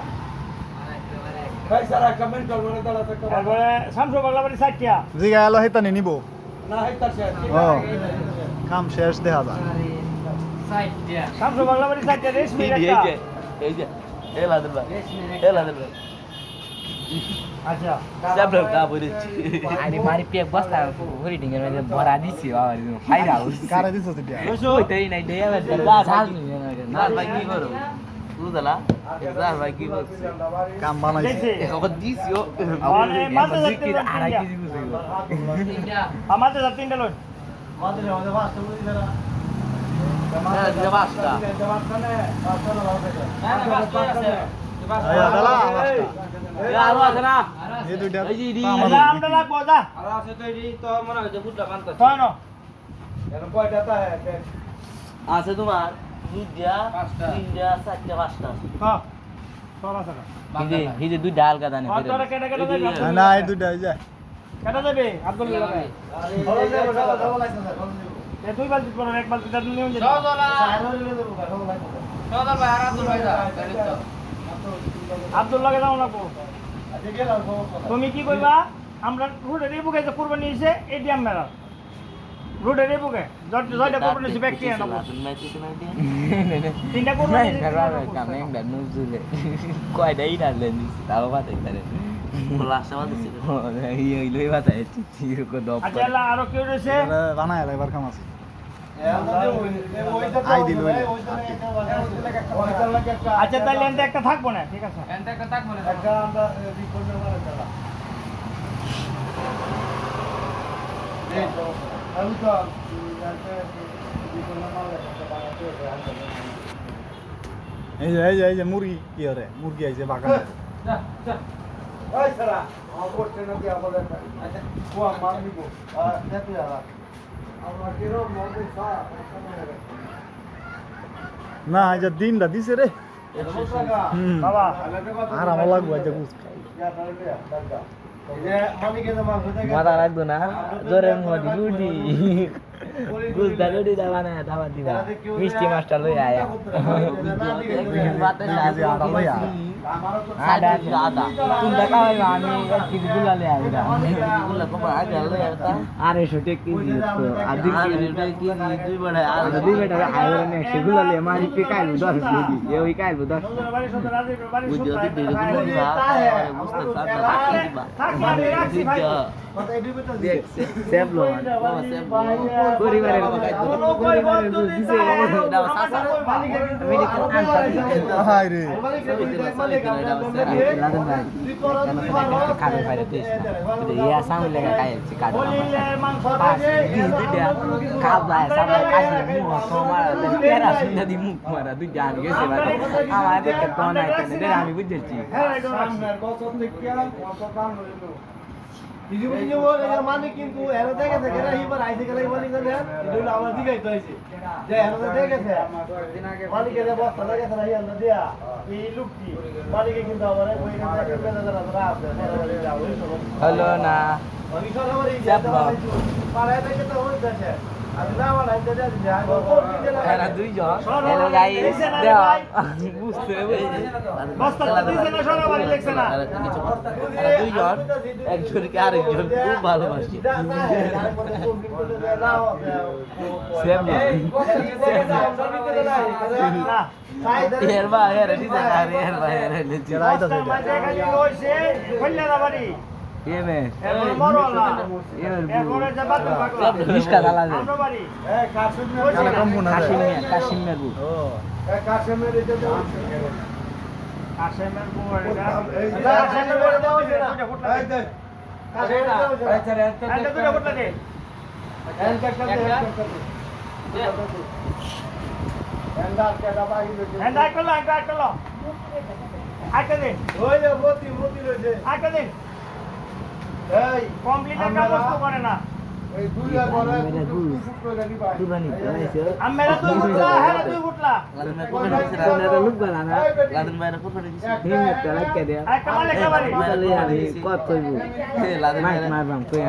ভাই সারা কমেন্ট করবো না দাঁড়া থাকতে তারপরে শামসু বাংলাবাড়ি 60 টা জিগা এলো হেতানি নিব না হাইতার শেষ ও কাম শেষ দেখা যায় শামসু বাংলাবাড়ি 60 টা রেশমি এই একটা যে এই যে এলা দেবা আচ্ছা সাবল কা বলেছি আরে মারি পেক বস্তা হরি ডিঙ্গের মধ্যে ভরা দিছি আর ফাইরা কারে দিছ সেটা ওইটাই নাই দেয়া না ভাই কি করো বুঝলা একবার ভাই কি করছে কাম বানাইছে দেখছি এখন দিছিও মানে মাঝে জিকির আড়াই কেজি বুঝাইব আমাদের তিনটা লোক আমাদের আমাদের বাসটা বুঝি না যে বাসটা আয়া দালা আরো আছে না এই দুইটা এই যে আচ্ছা আমরা লাগবো যা আর আছে তো এডি তো মনে হয় যে বুটটা বানতে শোন এর কয়টা তা হ্যাঁ আছে তোমার দুইটা তিনটা চারটা পাঁচটা হ্যাঁ সরা সরা এই যে দুই ডাল কাটা নেই তোরা কেটে কেটে দেবে না এই দুইটা এই যে কেটে দেবে আব্দুল্লাহ ভাই এই দুই বালতি পরে এক বালতি দাদু নিয়ে যাবে আব্দুল্লাহকে দাও না তুমি কি কইবা আমরা রুটে রে বুকে যে কুরবানি হইছে এটিএম মেরা রুটে রে বুকে জয়টা কুরবানি হইছে ব্যক্তি না তিনটা কুরবানি কয়টাই ডালেন তাও বাতাই তারে লই বাতাই আচ্ছা আল্লাহ আরো কেউ রয়েছে বানায় এবার কাম আছে আই দিল আচ্ছা তাহলে এনতে একটা থাকবো না ঠিক আছে একটা আমরা রিপোর্ট করে দিলাম এই তো আমি তো এই যে মুরগি কি হরে মুরগি আইছে বাগানে ওই সারা আমার করতে না কি আমাদের আচ্ছা ও আমার নিব দেখতে যাবা আমরা কিরো মধ্যে সা না এই যে দিনটা দিছে রে বাবা আর আমার লাগবে আজ গুছ মাথা রাখবো না জোরে মদি লুডি গুজদা লুডি দাবা না দাবা দিবা মিষ্টি মাছটা লই আয়া আদা আদা তুমি দেখাই আমি 1 কেজি গুলালে আইরা গুলা কম আগে লই আতা আরে ছোট কেজি তো আদি কেজি দুই বড় আর দুই বেটা আইরা নে সেগুলালে মারি পে কাইল 10 কেজি এই কাইল 10 বুঝি অতি দেরি করে না বুঝতে সাথে দিবা সেবলো পরিবারের দিছে দাও সাসা আমি দেখো হাই রে খাবে ফাইরে দিস ইয়া সামনে লাগা কাইছে কাটো পাস দিদা খাবা সামনে কাজি মুখ তোমার তেরা সুন্দর দি মুখ মারা দুই জান গেছে আমাদের কত নাই কেন আমি বুঝেছি সামনের বছর থেকে কত কাম হইলো কিছু কিছু বলে মানে কিন্তু এর দেখে থেকে এবার আইছে গেলে বলি করে এগুলো আমার দিকেই তো হইছে যে এর দেখেছে মালিকে যে বস্তা দেখেছে না ইয়ান দিয়া এই লুকটি মালিকে কিন্তু আমার ওই কাছে পেলে ধরা ধরা আছে হলো না আমি সব আমার এই যাব পারে দেখে তো হইছে এরা দুইজন শোনো, হ্যালো গাইস দেখছেন আরে দেও ভাই? বুঝতে হবে বস্তা তো দিছে না, শোনো বাড়ি দেখছে না। এরা দুইজন একজনকে আরেকজন খুব ভালোবাসে সেম না, এর বা এর দিছে আর এর বা এর দিছে বস্তার মাঝে খালি রইছে, কল্যাণা বাড়ি। এমে এরপরে মরলা, এর এরপরে যে বাতুল পাগলা। রিস্কা দালাল আমরা বাড়ি। কাশিম মেরবু কাশেমের বউ এটা। কাশেমের বউ এটা হইছে না, দুইটা ফুটলা দে। এটা দুইটা ফুটলা দে। হ্যান্ড আইট করলো, আইট করলো। আইটা দে, আইটা দে। কমপ্লিটের কাগজ তো করে না। কুরবানি চালাইছে আমেরা দুই ফুটলা, হেরা দুই ফুটলা। লাদেন ভাই কোথায় দিছে এটা লোক বানা না লাদেন ভাই কোথায় দিছে হিমত লাইকা দে একটা মালিক বাড়ি। তাহলে আমি কত কইবো লাদেন ভাই মাইক মারবাম কই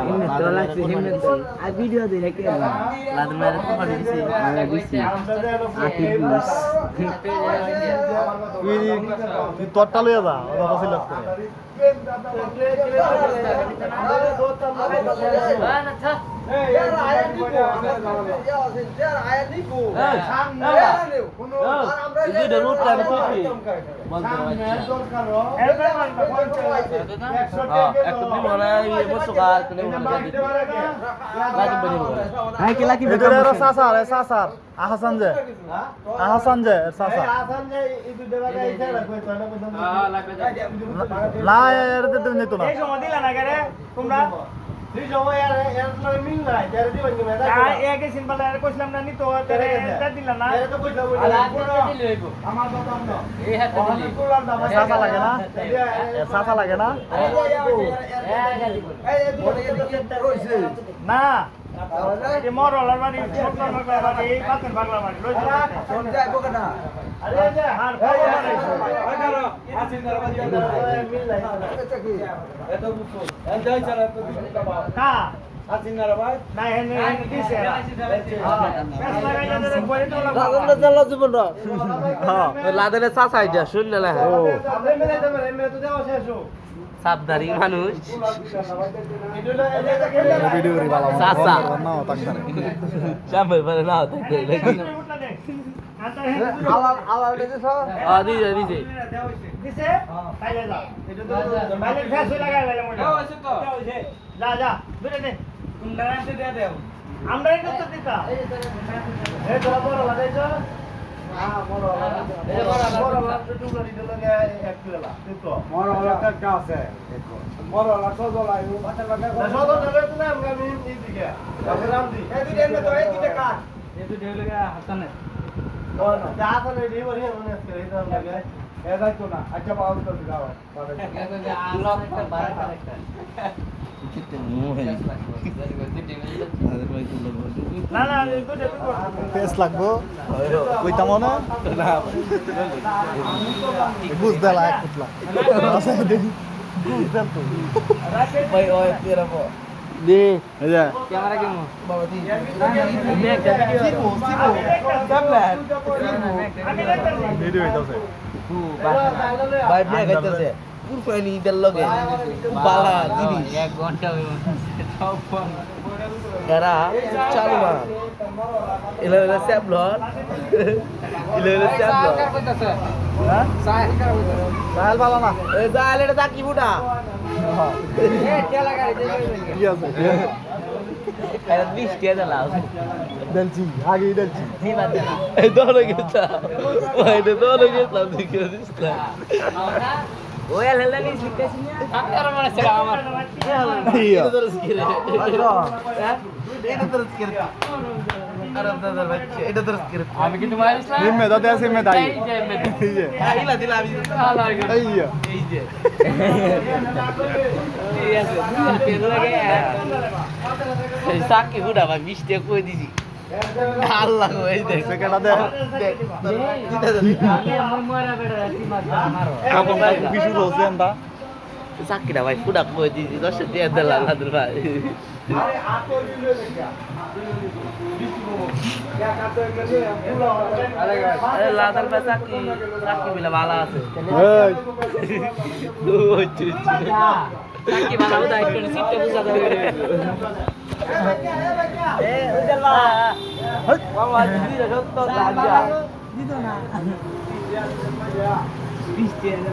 হিমত তো লাগছে হিমত আর ভিডিও দে রেখে লাদেন ভাই কোথায় দিছে আমরা দিছি আটি বুস তুই তোরটা লইয়া যা ওরা বসে লাভ করে দুইটা রুট কাটে তুই বলতে একটা দিন মনে হয় বসো কার কোনে লাদেন ভাই হাই কি লাকি এটা এরা সাসার এ সাসার আহাসান যে সাসা না এর দিতে নিত না এই সময় দিলা না কেরে তোমরা একে সিম্পল আর কইছিলাম না নি তো তেরে এটা দিলা না সাসা লাগে না সাসা লাগে না না এই মরলার বাড়ি ছোট্টর বাগলার বাড়ি এই পাতের বাগলার বাড়ি লই যা আরে যে হার কা না হেনে হেনে দিছে লাদেনে চাচাই যা শুনলে না সাবধানী মানুষ ভিডিও রি বালা সাসা না তাকদারে সামনে বলে না দেখতে লাগি দিছে দিছে দিছে তাইলে যা তাইলে ফেস লাগাই লাইলে মনে যা যা দূরে দে আমরা এটা তো দিতা এই তোরা বড় লাগাইছো না না ফেস লাগবো কইতাম না বুঝ দেলা এক ফুটলা বুঝ দেন তো ওই ওই তেরাবো দে এই যে ক্যামেরা কেমন বাবা দি ভিডিও হইতাছে ভাই প্লে গাইতেছে পুরফাইনি ইদার লগে বালা জিনিস 1 ঘন্টা হইব সব ফোন এরা চালু না এলা এলা স্যাবলর এলা এলা স্যাবলর হ্যাঁ সাহেল বালা না এ জাল এটা তাকি বুটা কি আছে এরা 20 টাকা দাও দেলছি আগে দেলছি হি বাদ দে এই দলে গেছা ওই দে দলে গেছা দিকে দিস না ওই হেলা নি শিখতেছি না আর মনে ছিল আমার ইয়া এটা দরস কিরে হ্যাঁ এটা দরস কিরে আরে দাদা বাচ্চা এটা দরস কিরে আমি কিন্তু মারিস না নিমে দাদা আছে মে দাই এই যে মে এই যে ইলা দিলা আমি হালা এই যে এই যে এই আছে পেন লাগে এই সাকি বুড়া ভাই 20 টাকা কই দিছি আল্লাহ ওই দেখ সেকেন্ডা দে আমি আমার মরা বেড়া কি মার মারো কাপন বিশু রোছে এন্ডা চাকরিটা ভাই ফুটা কই দিয়েছি 10 দিয়ে দিলাম লাদুর ভাই আরে আতো দিলে দেখা আরে লাদাল ভাই চাকরি বিলা ভালো আছে এই চাকরি ভালো দায়িত্ব নিয়ে সিটটা বুঝা যাবে এ উজ্জ্বল ভাই মামা দিদি সত্য রাজা দিত না বৃষ্টি এনে